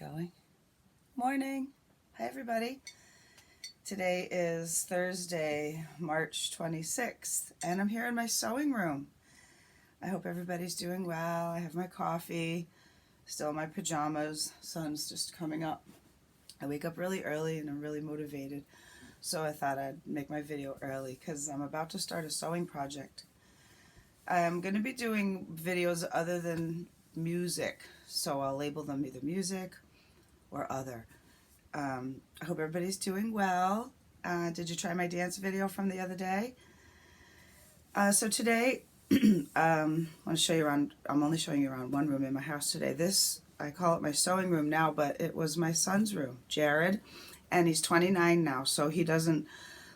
Going. Morning. Hi, everybody. Today is Thursday, March 26th, and I'm here in my sewing room. I hope everybody's doing well. I have my coffee, still in my pajamas. Sun's just coming up. I wake up really early and I'm really motivated, so I thought I'd make my video early because I'm about to start a sewing project. I'm going to be doing videos other than music, so I'll label them either music or other. I hope everybody's doing well. Did you try my dance video from the other day? So today, I want to show you around. I'm only showing you around one room in my house today. This, I call it my sewing room now, but it was my son's room, Jared, and he's 29 now, so he doesn't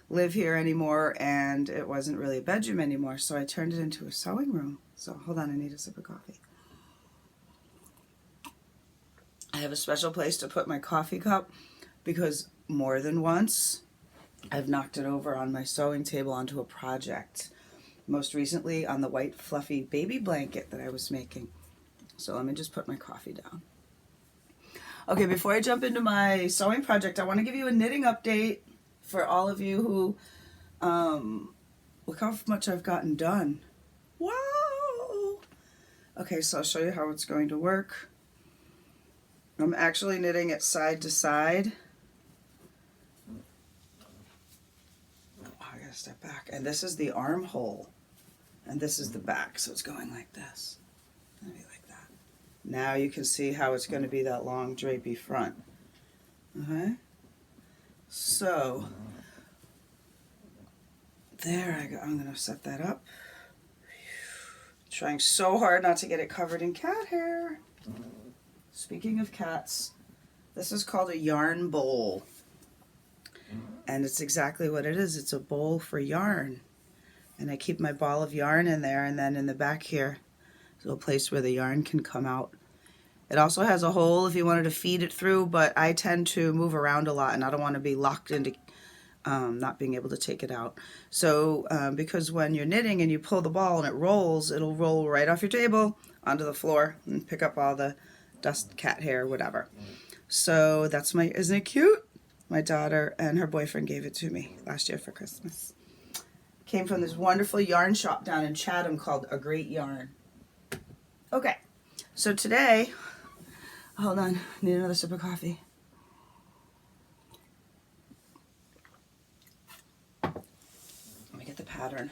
live here anymore, and it wasn't really a bedroom anymore, so I turned it into a sewing room. So hold on, I need a sip of coffee. I have a special place to put my coffee cup because more than once I've knocked it over on my sewing table onto a project. Most recently on the white fluffy baby blanket that I was making. So let me just put my coffee down. Okay, before I jump into my sewing project, I want to give you a knitting update for all of you who, look how much I've gotten done. Wow! Okay, so I'll show you how it's going to work. I'm actually knitting it side to side. Oh, I gotta step back. And this is the armhole. And this is the back, so it's going like this. Maybe like that. Now you can see how it's going to be that long drapey front. Okay? So, there I go. I'm going to set that up. Trying so hard not to get it covered in cat hair. Speaking of cats, this is called a yarn bowl. And it's exactly what it is. It's a bowl for yarn. And I keep my ball of yarn in there, and then in the back here, there's a place where the yarn can come out. It also has a hole if you wanted to feed it through, but I tend to move around a lot, and I don't want to be locked into not being able to take it out. So because when you're knitting and you pull the ball and it rolls, it'll roll right off your table onto the floor and pick up all the dust, cat hair, whatever. So that's my, isn't it cute? My daughter and her boyfriend gave it to me last year for Christmas. Came from this wonderful yarn shop down in Chatham called A Great Yarn. Okay, so today, hold on, need another sip of coffee. Let me get the pattern.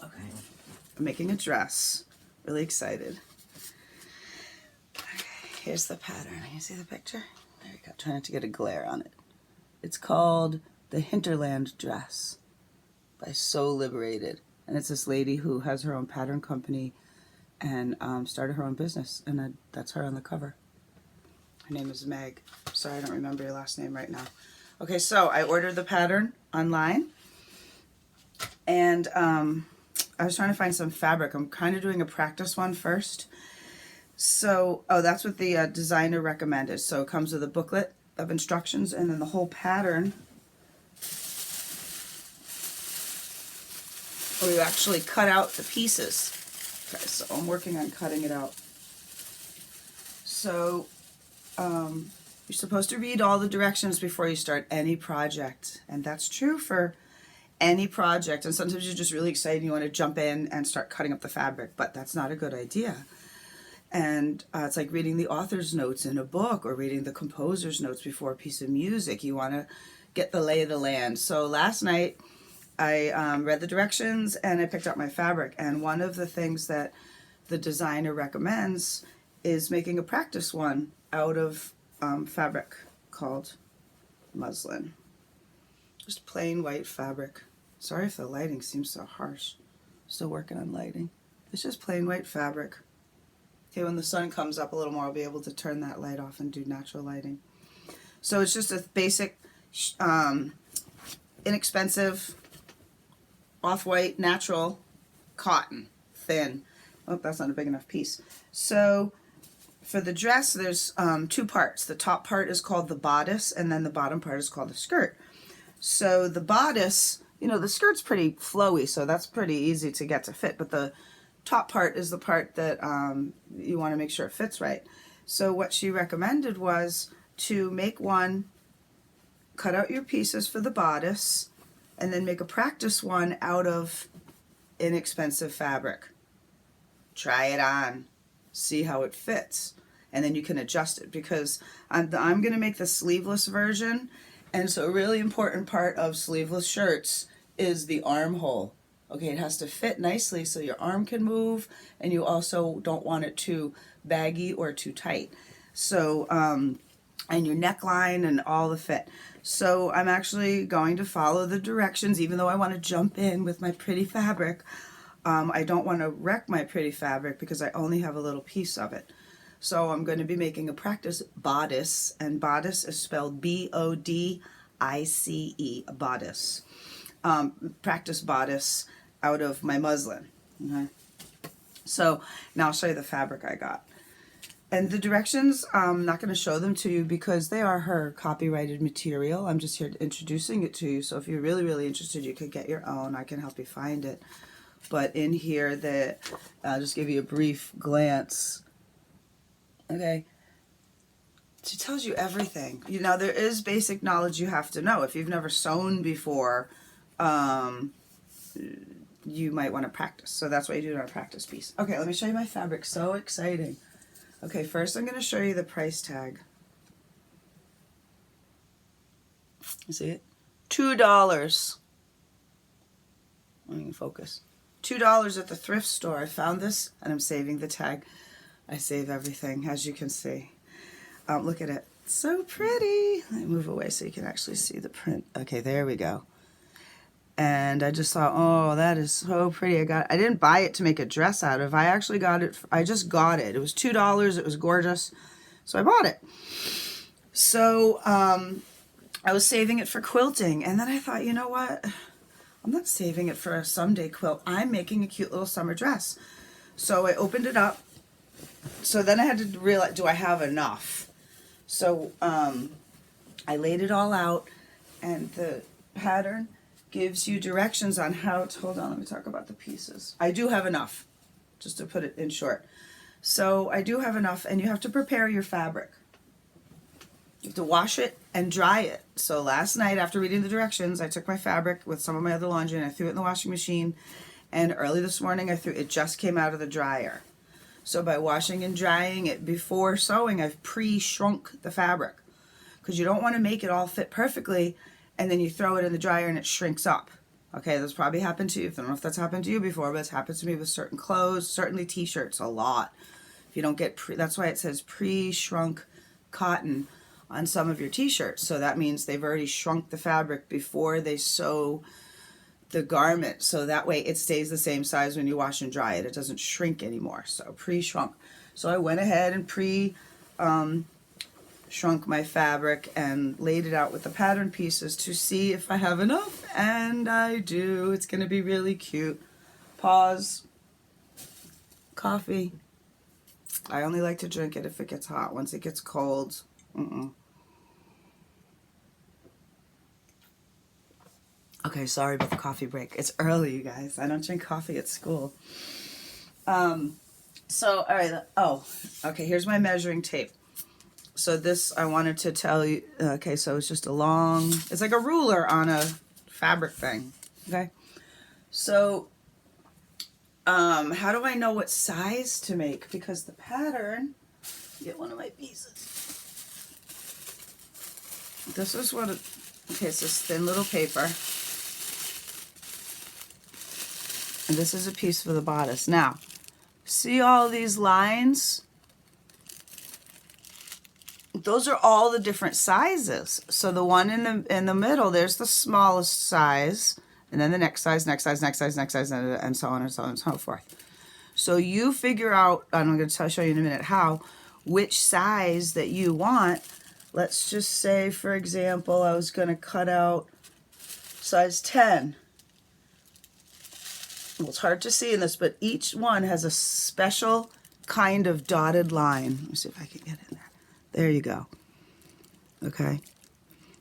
Okay, I'm making a dress. Really excited. Here's the pattern. Can you see the picture? There you go. Try not to get a glare on it. It's called The Hinterland Dress by So Liberated. And it's this lady who has her own pattern company and started her own business. And that's her on the cover. Her name is Meg. Sorry, I don't remember your last name right now. Okay, so I ordered the pattern online. And I was trying to find some fabric. I'm kind of doing a practice one first. So, oh, that's what the designer recommended. So it comes with a booklet of instructions and then the whole pattern. Or you actually cut out the pieces. Okay, so I'm working on cutting it out. So you're supposed to read all the directions before you start any project. And that's true for any project. And sometimes you're just really excited and you want to jump in and start cutting up the fabric. But that's not a good idea. And it's like reading the author's notes in a book or reading the composer's notes before a piece of music. You want to get the lay of the land. So last night I read the directions and I picked out my fabric. And one of the things that the designer recommends is making a practice one out of fabric called muslin. Just plain white fabric. Sorry if the lighting seems so harsh. Still working on lighting. It's just plain white fabric. Okay, when the sun comes up a little more, I'll be able to turn that light off and do natural lighting. So it's just a basic, inexpensive, off-white, natural cotton, thin. Oh, that's not a big enough piece. So for the dress, there's two parts. The top part is called the bodice, and then the bottom part is called the skirt. So the bodice, you know, the skirt's pretty flowy, so that's pretty easy to get to fit, but the top part is the part that you want to make sure it fits right. So what she recommended was to make one, cut out your pieces for the bodice, and then make a practice one out of inexpensive fabric. Try it on, see how it fits, and then you can adjust it, because I'm going to make the sleeveless version, and so a really important part of sleeveless shirts is the armhole. Okay, it has to fit nicely so your arm can move, and you also don't want it too baggy or too tight. So, and your neckline and all the fit. So I'm actually going to follow the directions, even though I want to jump in with my pretty fabric. I don't want to wreck my pretty fabric because I only have a little piece of it. So I'm going to be making a practice bodice, and bodice is spelled B-O-D-I-C-E, bodice. Practice bodice out of my muslin. Okay. So now I'll show you the fabric I got. And the directions, I'm not going to show them to you because they are her copyrighted material. I'm just here introducing it to you. So if you're really, really interested, you could get your own. I can help you find it. But in here, I'll just give you a brief glance. Okay. She tells you everything. You know, there is basic knowledge you have to know. If you've never sewn before, you might want to practice. So that's what you do in our practice piece. Okay, let me show you my fabric. So exciting. Okay, first I'm going to show you the price tag. You see it? $2. Let me focus. $2 at the thrift store. I found this and I'm saving the tag. I save everything, as you can see. Look at it. So pretty. Let me move away so you can actually see the print. Okay, there we go. And I just thought, oh, that is so pretty. I didn't buy it to make a dress out of. I actually got it. I just got it. It was $2. It was gorgeous. So I bought it. So I was saving it for quilting. And then I thought, you know what? I'm not saving it for a someday quilt. I'm making a cute little summer dress. So I opened it up. So then I had to realize, do I have enough? So I laid it all out, and the pattern gives you directions on how to, hold on, let me talk about the pieces. I do have enough, just to put it in short. So I do have enough, and you have to prepare your fabric. You have to wash it and dry it. So last night, after reading the directions, I took my fabric with some of my other laundry and I threw it in the washing machine. And early this morning, it just came out of the dryer. So by washing and drying it before sewing, I've pre-shrunk the fabric, because you don't want to make it all fit perfectly and then you throw it in the dryer and it shrinks up. Okay, that's probably happened to you. I don't know if that's happened to you before, but it's happened to me with certain clothes, certainly t-shirts a lot. If you don't get, that's why it says pre-shrunk cotton on some of your t-shirts. So that means they've already shrunk the fabric before they sew the garment, so that way it stays the same size when you wash and dry it. It doesn't shrink anymore. So pre-shrunk. So I went ahead and shrunk my fabric and laid it out with the pattern pieces to see if I have enough, and I do. It's going to be really cute. Pause. Coffee. I only like to drink it if it gets hot. Once it gets cold, Okay, sorry about the coffee break. It's early, you guys. I don't drink coffee at school. So, all right. Oh, okay, here's my measuring tape. So this, I wanted to tell you, okay, so it's just a long, it's like a ruler on a fabric thing, okay? So, how do I know what size to make? Because the pattern, get one of my pieces. This is what, okay, it's this thin little paper. And this is a piece for the bodice. Now, see all these lines? Those are all the different sizes. So the one in the middle, there's the smallest size, and then the next size, next size, next size, next size, and so on and so on and so forth. So you figure out, and I'm going to show you in a minute how, which size that you want. Let's just say, for example, I was going to cut out size 10. Well, it's hard to see in this, but each one has a special kind of dotted line. Let me see if I can get in there. There you go. Okay.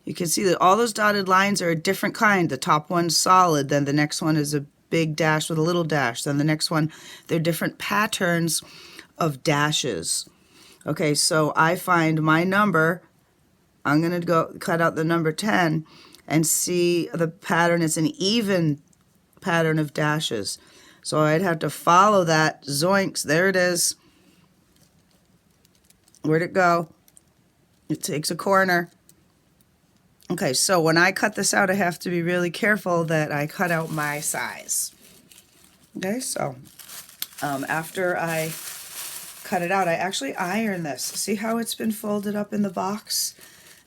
You can see that all those dotted lines are a different kind. The top one's solid, then the next one is a big dash with a little dash. Then the next one, they're different patterns of dashes. Okay, so I find my number. I'm going to go cut out the number 10 and see the pattern. It's an even pattern of dashes. So I'd have to follow that. Zoinks, there it is. Where'd it go? It takes a corner. Okay, so when I cut this out, I have to be really careful that I cut out my size. Okay, so after I cut it out, I actually iron this. See how it's been folded up in the box?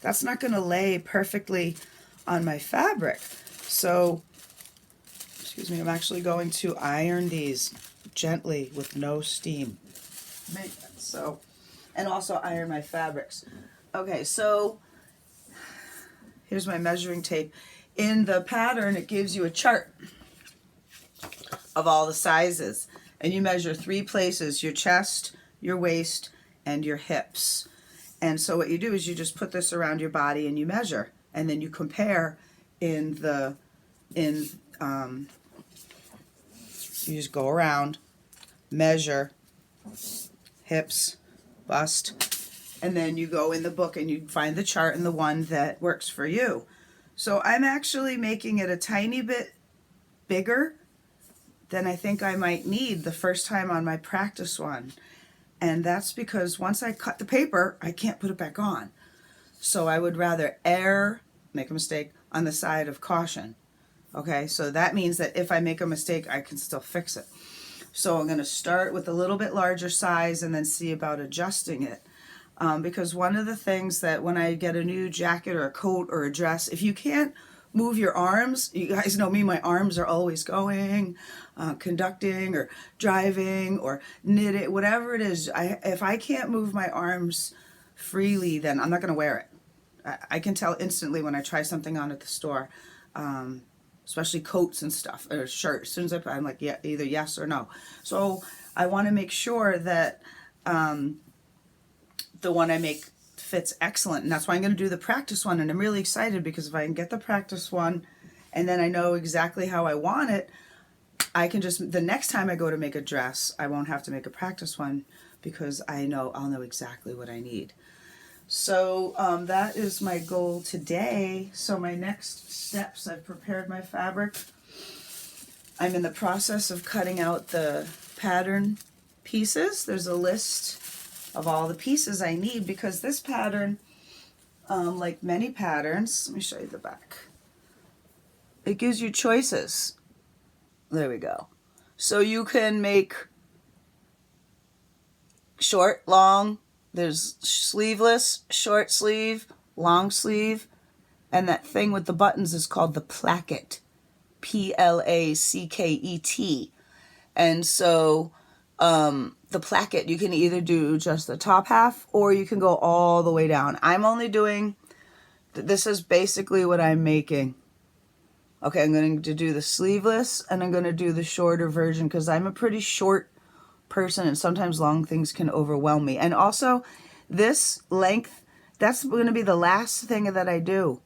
That's not going to lay perfectly on my fabric. So, excuse me, I'm actually going to iron these gently with no steam. So, and also iron my fabrics. Okay, so here's my measuring tape. In the pattern, it gives you a chart of all the sizes. And you measure 3 places: your chest, your waist, and your hips. And so what you do is you just put this around your body and you measure. And then you compare you just go around, measure, hips, bust, and then you go in the book and you find the chart and the one that works for you. So I'm actually making it a tiny bit bigger than I think I might need the first time on my practice one. And that's because once I cut the paper, I can't put it back on. So I would rather make a mistake, on the side of caution. Okay, so that means that if I make a mistake, I can still fix it. So I'm going to start with a little bit larger size and then see about adjusting it. Because one of the things that when I get a new jacket or a coat or a dress, if you can't move your arms, you guys know me, my arms are always going, conducting or driving or knitting, whatever it is. If I can't move my arms freely, then I'm not going to wear it. I can tell instantly when I try something on at the store, especially coats and stuff, or shirts. As soon as I'm like, yeah, either yes or no. So I want to make sure that the one I make fits excellent, and that's why I'm going to do the practice one. And I'm really excited because if I can get the practice one and then I know exactly how I want it, I can just, the next time I go to make a dress, I won't have to make a practice one because I'll know exactly what I need. So that is my goal today. So my next steps, I've prepared my fabric. I'm in the process of cutting out the pattern pieces. There's a list of all the pieces I need because this pattern, like many patterns, let me show you the back. It gives you choices. There we go. So you can make short, long, there's sleeveless, short sleeve, long sleeve, and that thing with the buttons is called the placket, Placket. And so the placket, you can either do just the top half or you can go all the way down. I'm only doing, this is basically what I'm making. Okay, I'm going to do the sleeveless and I'm going to do the shorter version because I'm a pretty short person and sometimes long things can overwhelm me. And also this length, that's going to be the last thing that I do.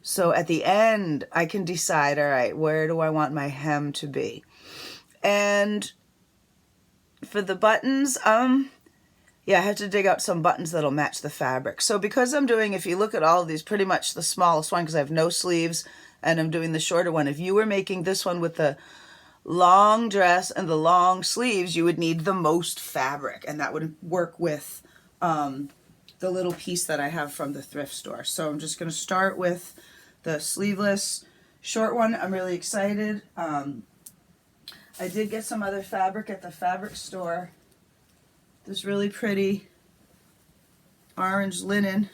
So at the end, I can decide, all right, where do I want my hem to be? And for the buttons, yeah, I have to dig out some buttons that'll match the fabric. So because I'm doing, if you look at all of these, pretty much the smallest one because I have no sleeves and I'm doing the shorter one. If you were making this one with the long dress and the long sleeves, you would need the most fabric, and that would work with the little piece that I have from the thrift store. So I'm just going to start with the sleeveless short one. I'm really excited. I did get some other fabric at the fabric store. This really pretty orange linen,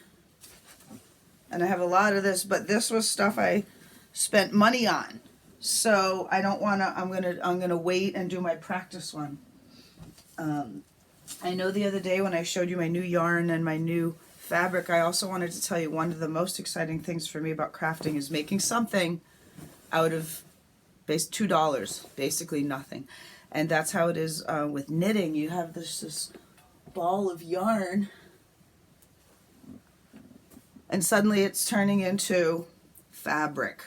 and I have a lot of this, but this was stuff I spent money on. So I don't want to, I'm gonna wait and do my practice one. I know the other day when I showed you my new yarn and my new fabric, I also wanted to tell you one of the most exciting things for me about crafting is making something out of $2, basically nothing. And that's how it is with knitting. You have this ball of yarn and suddenly it's turning into fabric.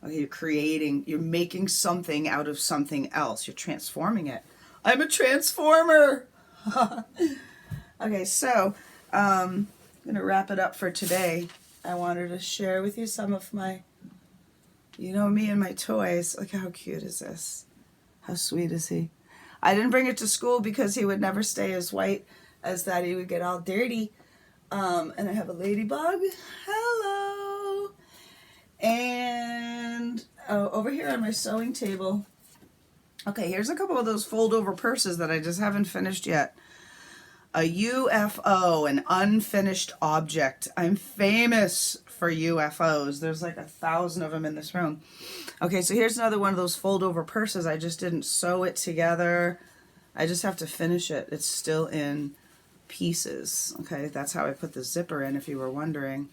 You're making something out of something else. You're transforming it. I'm a transformer. Okay, so I'm going to wrap it up for today. I wanted to share with you some of my, you know me and my toys. Look how cute is this. How sweet is he? I didn't bring it to school because he would never stay as white as that. He would get all dirty. And I have a ladybug. Hello. And over here on my sewing table. Okay, here's a couple of those fold over purses that I just haven't finished yet. A UFO, an unfinished object. I'm famous for UFOs. There's like 1,000 of them in this room. Okay, so here's another one of those fold over purses. I just didn't sew it together. I just have to finish it. It's still in pieces. Okay, that's how I put the zipper in, if you were wondering.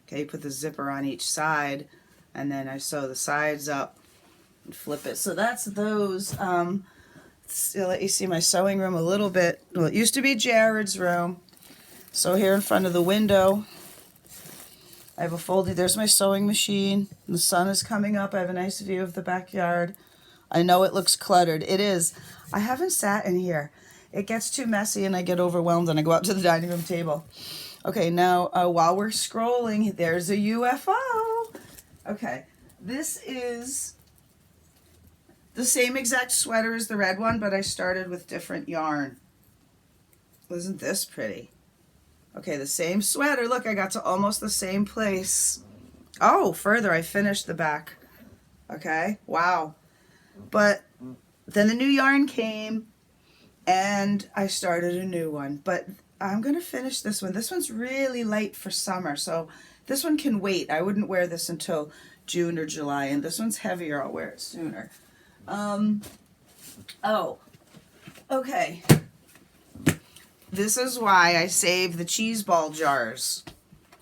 Okay, you put the zipper on each side, and then I sew the sides up and flip it. So that's those. I'll let you see my sewing room a little bit. Well, it used to be Jared's room. So here in front of the window, I have a folded, there's my sewing machine. The sun is coming up. I have a nice view of the backyard. I know it looks cluttered. It is. I haven't sat in here. It gets too messy and I get overwhelmed and I go out to the dining room table. Okay, now while we're scrolling, there's a UFO. Okay, this is the same exact sweater as the red one, but I started with different yarn. Isn't this pretty? Okay, the same sweater. Look, I got to almost the same place. Oh, further, I finished the back. Okay, wow. But then the new yarn came and I started a new one. But I'm going to finish this one. This one's really light for summer, so this one can wait. I wouldn't wear this until June or July, and this one's heavier. I'll wear it sooner. Oh, okay. This is why I save the cheese ball jars.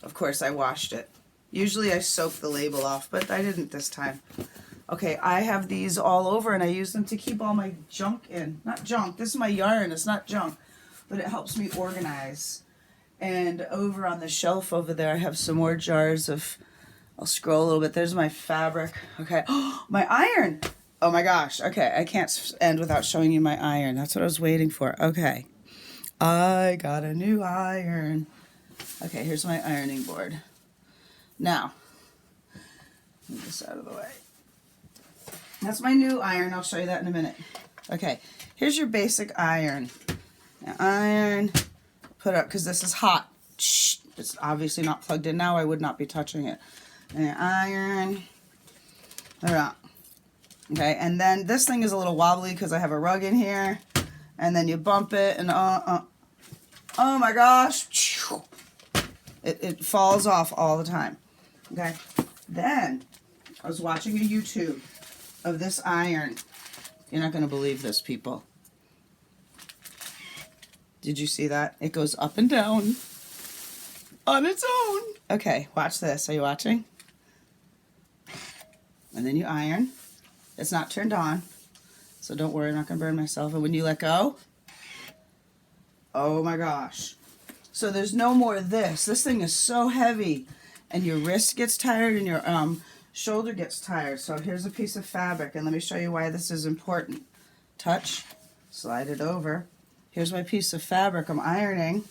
Of course, I washed it. Usually I soak the label off, but I didn't this time. Okay, I have these all over, and I use them to keep all my junk in. Not junk. This is my yarn. It's not junk, but it helps me organize. And over on the shelf over there, I have some more jars of, I'll scroll a little bit. There's my fabric. Okay. Oh, my iron. Oh my gosh. Okay, I can't end without showing you my iron. That's what I was waiting for. Okay. I got a new iron. Okay, here's my ironing board. Now, move this out of the way. That's my new iron. I'll show you that in a minute. Okay, here's your basic iron. Now, iron, put up, because this is hot. Shh, it's obviously not plugged in now. I would not be touching it. And iron, put it up. Okay, and then this thing is a little wobbly because I have a rug in here. And then you bump it, and oh my gosh, it falls off all the time. Okay, then I was watching a YouTube of this iron. You're not going to believe this, people. Did you see that? It goes up and down on its own. Okay, watch this. Are you watching? And then you iron. It's not turned on, so don't worry, I'm not going to burn myself. And when you let go, oh my gosh. So there's no more of this. This thing is so heavy, and your wrist gets tired and your shoulder gets tired. So here's a piece of fabric, and let me show you why this is important. Touch, slide it over. Here's my piece of fabric I'm ironing.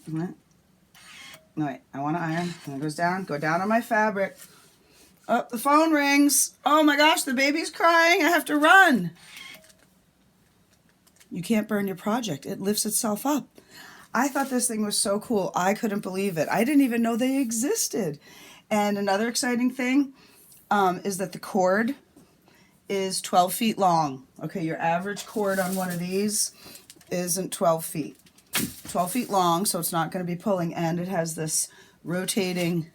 No, wait, I want to iron. And it goes down, go down on my fabric. Oh, the phone rings. Oh my gosh, the baby's crying. I have to run. You can't burn your project. It lifts itself up. I thought this thing was so cool. I couldn't believe it. I didn't even know they existed. And another exciting thing is that the cord is 12 feet long. Okay, your average cord on one of these isn't 12 feet. 12 feet long, so it's not going to be pulling, and it has this rotating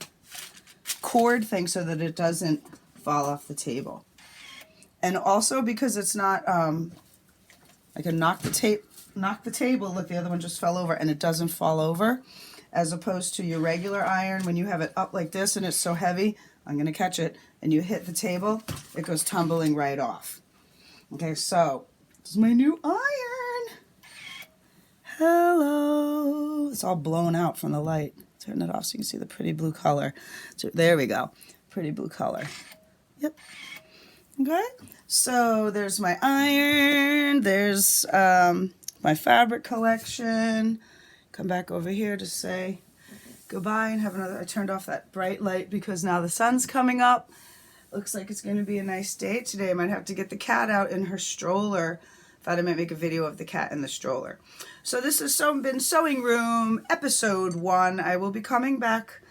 cord thing so that it doesn't fall off the table. And also because it's not, I can knock the table, look, the other one just fell over, and it doesn't fall over, as opposed to your regular iron. When you have it up like this and it's so heavy, I'm going to catch it, and you hit the table, it goes tumbling right off. Okay, so this is my new iron. Hello. It's all blown out from the light. Turn it off so you can see the pretty blue color. So there we go. Pretty blue color. Yep. Okay. So there's my iron. There's my my fabric collection. Come back over here to say goodbye and have another. I turned off that bright light because now the sun's coming up. Looks like it's going to be a nice day today. I might have to get the cat out in her stroller. Thought I might make a video of the cat in the stroller. So this has been Sewing Room episode 1. I will be coming back,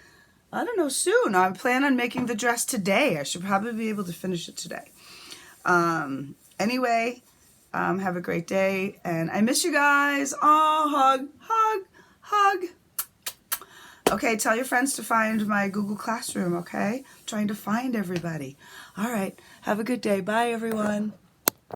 I don't know, soon. I plan on making the dress today. I should probably be able to finish it today. Anyway, have a great day, and I miss you guys. Oh, hug, hug, hug. Okay, tell your friends to find my Google Classroom, okay? I'm trying to find everybody. All right, have a good day. Bye, everyone.